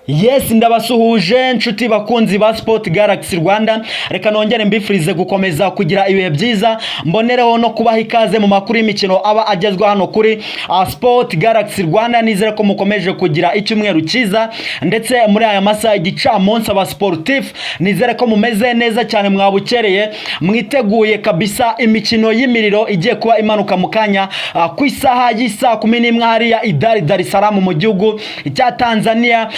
Yes, ndabasuhuje nshuti bakunzi ba Sport Galaxy Rwanda, reka nongere mbifurize gukomeza kugira ibihe byiza, mbonereho no kubaha ikaze mu makuru y'imikino aba agezwa hano kuri Sport Galaxy Rwanda. Nizere ko mukomeje kugira icyumweru cyiza, ndetse muri aya masaha igicamunsi aba sportif nizere ko mumeze neza cyane, mwabukereye mwiteguye kabisa imikino y'imiriro igiye kuba imanuka mu kanya ku isaha y'isa 11 hariya Dar es Salaam mu gihugu cya Tanzania.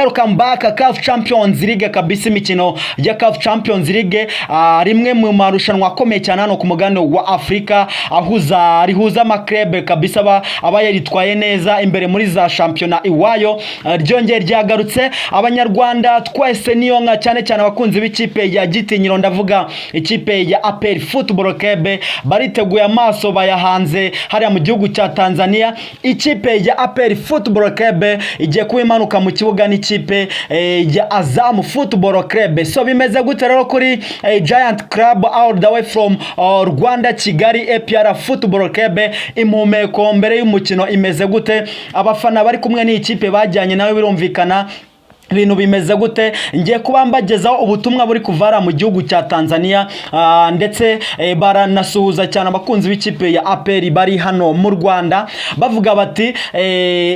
Welcome back CAF Champions League kabisa, imikino ya CAF Champions League rimwe mu marushanwa akomeye cyane hano ku mugabane wa Afrika, rihuza amaklebe kabisa aba yaritwaye neza imbere muri za championnat iwayo. Ryongeye ryagarutse abanyarwanda twese niyo nka cyane cyane abakunzi b'ikipe ya Gitinyiro, ndavuga ikipe ya APR Football Club, bariteguye amaso bayahanze hariya mu gihugu cya Tanzania. Ikipe ya APR Football Club igiye kuba imanuka mu kibuga n'ikipe ya Azam Football Club. So bimeze gute rero kuri Giant Club all the way from Rwanda Kigali APR Football Club? Impumeko mbere y'umukino imeze gute? Abafana bari kumwe n'ikipe bajyanye nawe birumvikana ibintu bimeze gute? Ngiye kuba mbagezaho ubutumwa buri kuvara mu gihugu cya Tanzania, ndetse baranasuhuza cyane abakunzi b'ikipe ya APR bari hano mu Rwanda, bavuga bati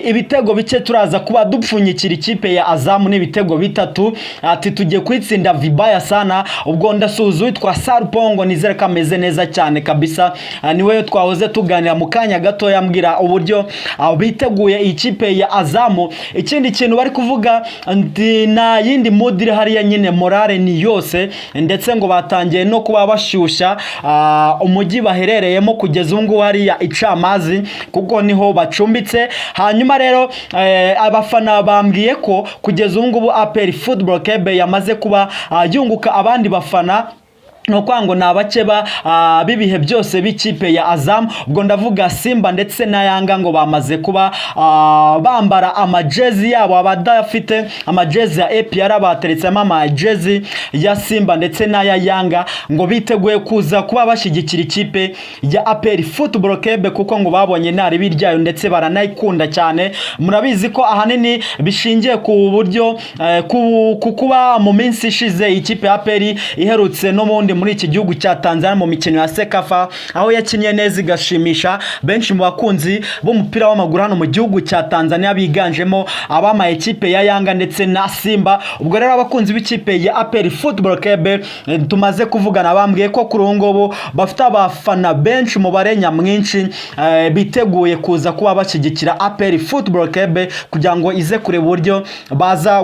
ibitego bike turaza kuba dupfunyikira ikipe ya Azam n'ibitego bitatu, ati tugiye kwitsinda vibaya sana. Ubwo ndasuhuza witwa Sarupongo, nizere ko ameze neza cyane kabisa, niwe twahoze tuganira mu kanya gato yambwira uburyo biteguye ikipe ya Azam. Ikindi kintu bari kuvuga na yindi modire hariya nyine morale ni yose, ndetse ngo batangiye no kuba bashyushya umujyi baherereyemo kugeza ubu ngubu hariya Icamazi, kuko niho bacumbitse. Hanyuma rero abafana bambwiye ko kugeza ubu ngubu APR Football Club yamaze kuba yunguka abandi bafana, no kwango nabakeba bibihe byose b'ikipe ya Azam. Ubwo ndavuga Simba ndetse na Yanga ngo bamaze kuba bambara amajezi yabo, abadafite amajezi ya APR bateretsemo amajezi ya Simba ndetse na ya Yanga, ngo biteguye kuza kuba bashyigikira ikipe ya APR Football Club, kuko ngo babonye nari biryayo ndetse baranayikunda cyane. Murabizi ko ahanini bishingiye ku buryo kuba mu minsi ishize ikipe ya APR iherutse no mundi muri iki gihugu cya Tanzania mu mikino ya Sekafa, aho yakinye neza igashimisha benshi mu bakunzi b'umupira w'amaguru hano mu gihugu cya Tanzania, biganjemo abama ekipe ya Yanga ndetse na Simba. Ubwo rero abakunzi b'ikipe ya APR Football Club tumaze kuvugana, bambwiye ko kuri ubu ngubu bafite abafana benshi mu barenya mwinshi, biteguye kuza kuba bashyigikira APR Football Club kugira ngo ize kureba uburyo baza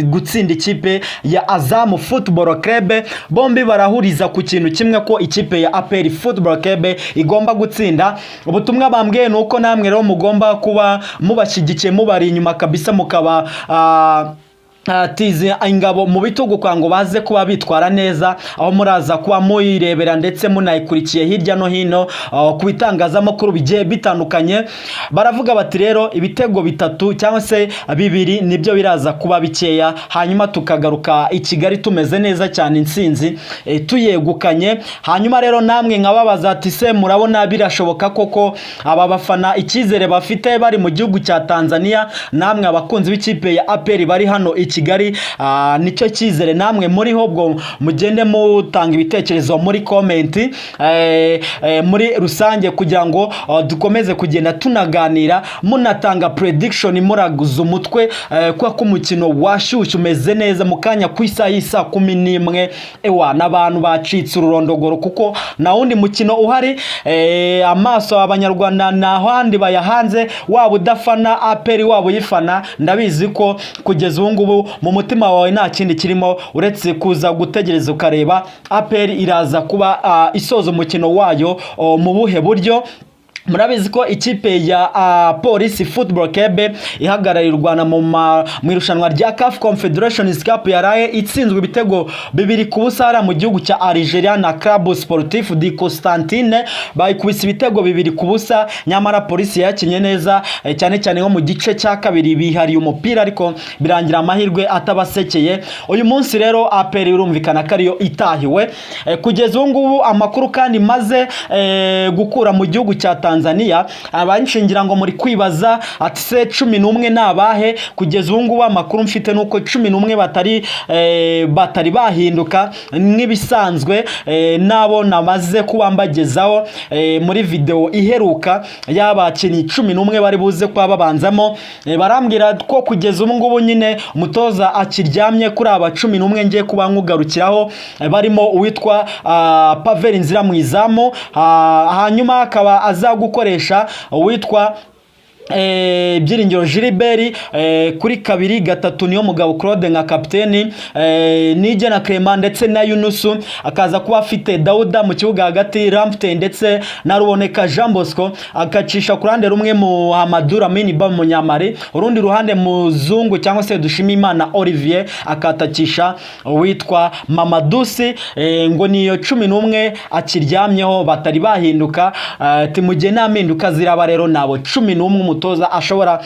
gutsinda ikipe ya Azam Football Club. Bombi barahuriza ku kintu kimwe, ko ikipe ya APR Football Club igomba gutsinda. Ubutumwa bambwiye nuko namwe rero mugomba kuba mubashyigikiye, mubari inyuma kabisa, mukaba tize ingabo mu bitugu kwa ngo baze kuba bitwara neza, aho muraza kuba muyirebera ndetse munayikurikiye hirya no hino ku bitangazamakuru bigiye bitandukanye. Baravuga bati rero ibitego bitatu cyangwa se bibiri nibyo biraza kuba bikeya, hanyuma tukagaruka i Kigali tumeze neza cyane, intsinzi tuyegukanye. Hanyuma rero namwe nkababaza ati se murabona birashoboka koko aba bafana icyizere bafite bari mu gihugu cya Tanzania? Namwe abakunzi b'ikipe ya APR bari hano i Kigali, nicyo cyizere namwe muriho. Bwo mugende mutanga ibitekerezo muri comment muri rusange, kugira ngo dukomeze kugenda tunaganira, munatanga prediction, muraguza umutwe kwa kumukino washyushye umeze neza mu kanya ku isaha y'isa 11. N'abantu bacitse ururondogoro, kuko na wundi mukino uhari, amaso abanyarwanda na handi bayahanze, waba udafana APR waba uyifana, ndabizi ko kugeza ubu ngubu mu mutima wawe nta kindi kirimo uretse kuza gutegereza ukareba APR iraza kuba isoza umukino wayo mu buhe buryo. Murabizi ko ikipe ya Police Football Club ihagarariye u Rwanda mu irushanwa rya CAF Confederations Cup yaraye itsinzwe ibitego 2-0 mu gihugu cya Algeria na Club Sportif de Constantine, bayikubise ibitego 2-0. Nyamara Police yakinye neza cyane cyane nko mu gice cya kabiri bihariye umupira, ariko birangira amahirwe atabasekeye. Uyu munsi rero APR urumvikana ko ariyo itahiwe kugeza ubu ngubu. Amakuru kandi maze gukura mu gihugu cya Tanzania Tanzania. Abanshingira ngo muri kwibaza ati se 11 nabahe? Kugeza ubu ngubu amakuru mfite nuko 11 batari bahinduka nk'ibisanzwe, nabo namaze kuba mbagezaho muri video iheruka y'abakinnyi 11 bari buze kwa babanzamo. Barambwira ko kugeza ubu ngubu nyine umutoza akiryamye kuri aba 11 ngiye kuba nkugarukiraho, barimo uwitwa Pavel Nzira mu izamu, hanyuma akaba azagukoresha uwitwa Byiringiro Gilbert, kuri 2 gatatu niyo mugabo Claude nka kapiteni, Nige na Clement ndetse na Yunusu, akaza kuba afite Dauda mu kibuga hagati, Ramfte ndetse na Ruboneka Jean Bosco, akacisha kurande rumwe Muhammadu Lamine Ba Munyamari, urundi ruhande Muzungu cyangwa se Dushimimana Olivier akatakisha witwa Mamadusi. Ngo niyo 11 akiryamyeho batari bahinduka, timugiye naminduka ziraba rero nabo 11 umutoza ashobora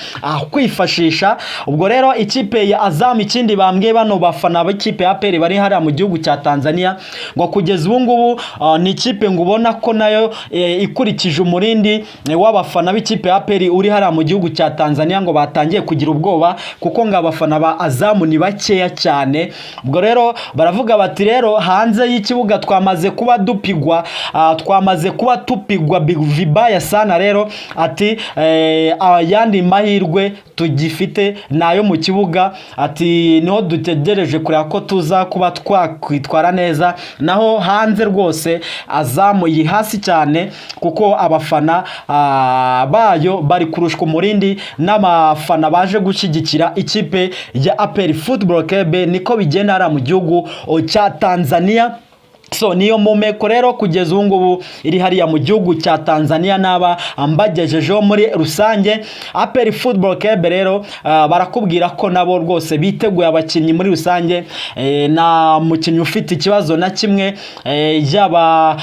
kwifashisha. Ubwo rero ikipe ya Azam ikindi bambwiye bano bafana b'ikipe ya APR bari hariya mu gihugu cya Tanzania, ngo kugeza ubu ngubu ni ikipe ngubona ko nayo ikurikije umurindi w'abafana b'ikipe ya APR uri hariya mu gihugu cya Tanzania, ngo batangiye kugira ubwoba kuko ngo abafana ba Azam ni bakeya cyane. Ubwo rero baravuga bati rero hanze y'ikibuga twamaze kuba dupigwa, vibaya sana. Rero ati ayandi mahirwe tugifite nayo mu kibuga, ati niho dutegereje kureba ko tuza kuba twakwitwara neza, naho hanze rwose Azam yihasi cyane kuko abafana bayo bari kurushwa umurindi n'amafana baje gushyigikira ikipe ya APR Football Club. Niko bigenda ara mu gihugu cya Tanzania. So niyo mumeko rero kugeza ubu ngubu iri hariya mu gihugu cya Tanzania naba ambagejejeho muri rusange. APR Football Club rero barakubwira ko nabo rwose biteguye abakinnyi muri rusange, na mukinnyi ufite ikibazo na kimwe, yaba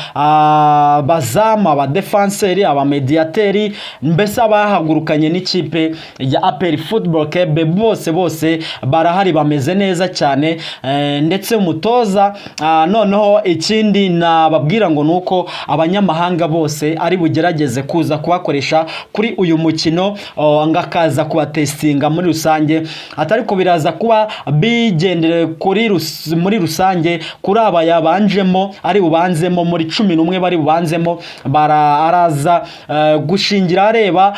bazama, aba defenseur, aba mediateri, mbese abahagurukanye n'ikipe ya APR Football Club bose barahari bameze neza cyane, ndetse umutoza noneho ikindi nababwira ngo nuko abanyamahanga bose ari bugerageze kuza kubakoresha kuri uyu mukino, ngakaza kubatestinga muri rusange, atari ko biraza kuba bigendere muri rusange kuri aba yabanjemo ari bubanzemo muri 11 bari bubanzemo, araza gushingira areba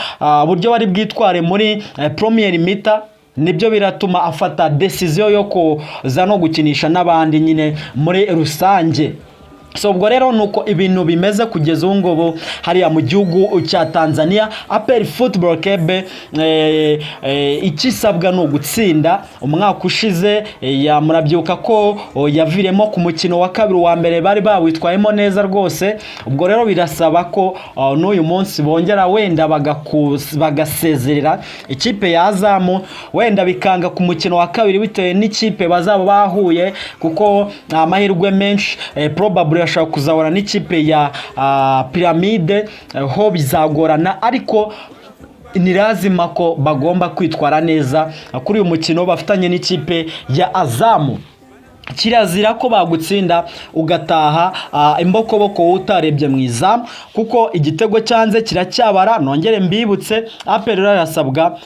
buryo bari bwitware muri premier mita, nibyo biratuma afata decision yo kuza no gukinisha n'abandi nyine muri rusange. So ubwo rero nuko ibintu bimeze kugeza ubu ngubu hariya mu gihugu cya Tanzania. APR Football Club ikisabwa no gutsinda. Umwaka ushize murabyibuka ko yaviremo ku mukino wa kabiri, wa mbere bari bawitwayemo neza rwose. Ubwo rero birasaba ko n'uyu munsi bongera wenda bagasezerera ikipe ya Azam, wenda bikanga ku mukino wa kabiri bitewe n'ikipe bazaba bahuye, kuko amahirwe menshi probably ashaka kuzahura n'ikipe ya Pyramide ho bizagorana, ariko ni lazima ko bagomba kwitwara neza kuri uyu mukino bafitanye n'ikipe ya Azam. Kirazira ko bagutsinda ugataha imbokoboko utarebye mu izamu, kuko igitego cyanze kiracyabara. Nongere mbibutse APR yarasabwa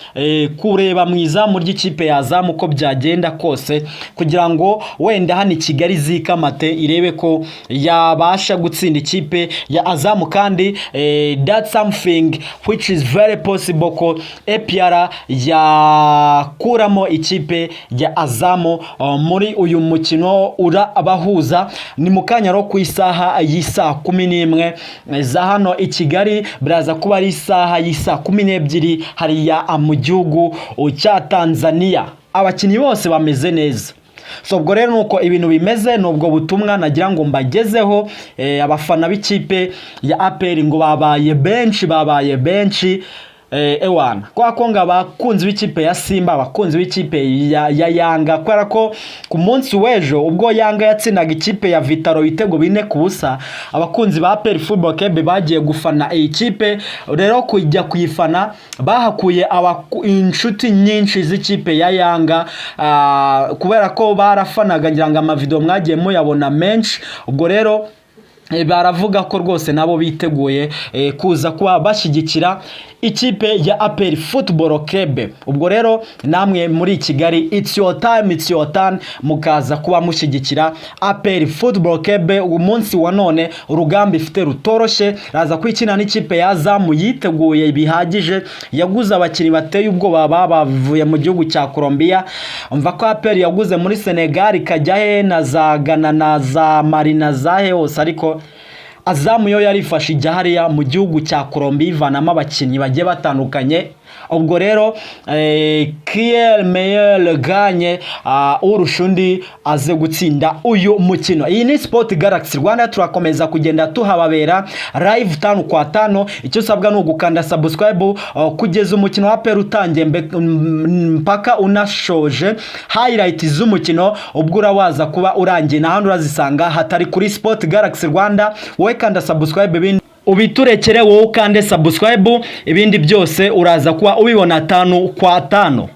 kureba mu izamu ry'ikipe ya Azam uko byagenda kose, kugira ngo wenda hano Kigali zikamate irebe ko yabasha gutsinda ikipe ya Azam. Kandi that's something which is very possible ko APR yakuramo ikipe ya Azam muri uyu mukino urabahuza. Ni mukanya ro ku isaha y'isa 11 za hano i Kigali, biraza kuba ari isaha y'isa 12 hariya mu gihugu cya Tanzania. Abakinnyi bose bameze neza. So ubwo rero nuko ibintu bimeze, nubwo butumwa nagira ngo mbagezeho. Abafana b'ikipe ya APR ngo babaye benshi ewana kwa konga abakunzi b'ikipe ya Simba, abakunzi b'ikipe ya Yanga, kwera ko ku munsi wejo ubwo Yanga yatsinaga ikipe ya Vitaro ibitego 4-0, abakunzi ba APR Football Club bagiye gufana iyi kipe. Rero kujya kuyifana bahakuye inshuti nyinshi z'ikipe ya Yanga, kubera ko barafanaga, ngira ngo amavideo mwagiye muyabona menshi. Ubwo rero baravuga ko rwose nabo biteguye kuza kuba bashyigikira ikipe ya APR Football Club. Ubwo rero namwe muri Kigali it's your time mukaza kuba mushyigikira APR Football Club. Umunsi wa none urugamba ifite rutoroshe, raza kwikina n'ikipe ya Azam yiteguye bihagije, yaguze abakinnyi bateye ubwoba bavuye mu gihugu cya Colombia. Umva ko APR yaguze muri Senegal ikajya he na za Ghana na za Mali na za he hose, ariko Azam yo yarifashe ijya hariya mu gihugu cya Colombia ivanamo abakinnyi bagiye batandukanye. Ubwo rero Kiel Meyer ganye urushundi aze gutsinda uyu mukino. Iyi ni Sport Galaxy Rwanda, turakomeza kugenda tuhababera live 5 kwa 5. Icyo sabwa no gukanda subscribe kugeza umukino wa APR utangiye mpaka unashoje highlight z'umukino. Ubwo urawaza kuba urangiye na hano urazisanga hatari kuri Sport Galaxy Rwanda. Wowe kanda subscribe ubiturekere, wowe ukande subscribe, ibindi byose uraza kuba ubibona 5 kwa 5.